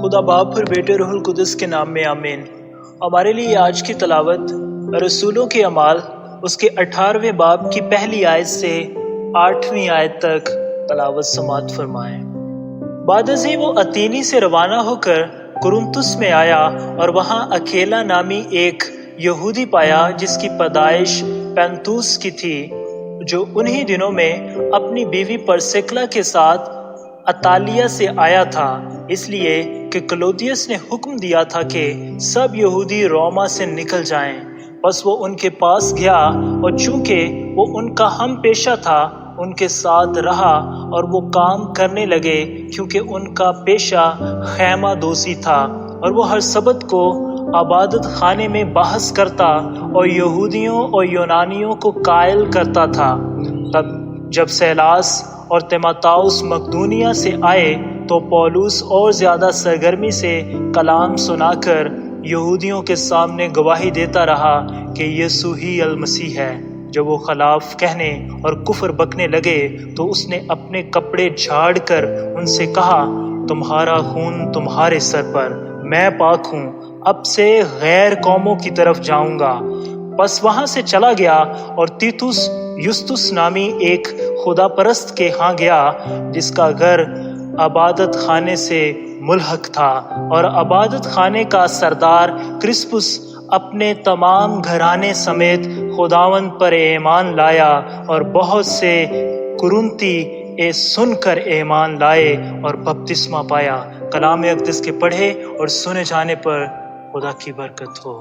خدا باپ اور بیٹے روح القدس کے نام میں آمین۔ ہمارے لیے آج کی تلاوت رسولوں کے اعمال اس کے 18ویں باب کی پہلی آیت سے 8ویں آیت تک تلاوت سماعت فرمائیں۔ بعد ازیں وہ اتینی سے روانہ ہو کر کرنتس میں آیا اور وہاں اکیلا نامی ایک یہودی پایا جس کی پیدائش پینتوس کی تھی، جو انہی دنوں میں اپنی بیوی پرسکلا کے ساتھ اطالیہ سے آیا تھا، اس لیے کہ کلودیس نے حکم دیا تھا کہ سب یہودی روما سے نکل جائیں۔ پس وہ ان کے پاس گیا اور چونکہ وہ ان کا ہم پیشہ تھا ان کے ساتھ رہا اور وہ کام کرنے لگے، کیونکہ ان کا پیشہ خیمہ دوسی تھا، اور وہ ہر سبت کو عبادت خانے میں بحث کرتا اور یہودیوں اور یونانیوں کو قائل کرتا تھا۔ تب جب سیلاس اور تیموتھاؤس مقدونیہ سے آئے تو پولس اور زیادہ سرگرمی سے کلام سنا کر یہودیوں کے سامنے گواہی دیتا رہا کہ یسوع ہی المسیح ہے۔ جب وہ خلاف کہنے اور کفر بکنے لگے تو اس نے اپنے کپڑے جھاڑ کر ان سے کہا، تمہارا خون تمہارے سر پر، میں پاک ہوں، اب سے غیر قوموں کی طرف جاؤں گا۔ پس وہاں سے چلا گیا اور تیتس یستس نامی ایک خدا پرست کے ہاں گیا، جس کا گھر عبادت خانے سے ملحق تھا، اور عبادت خانے کا سردار کرسپس اپنے تمام گھرانے سمیت خداوند پر ایمان لایا، اور بہت سے کرنتی سن کر ایمان لائے اور بپتسمہ پایا۔ کلام اقدس کے پڑھے اور سنے جانے پر خدا کی برکت ہو۔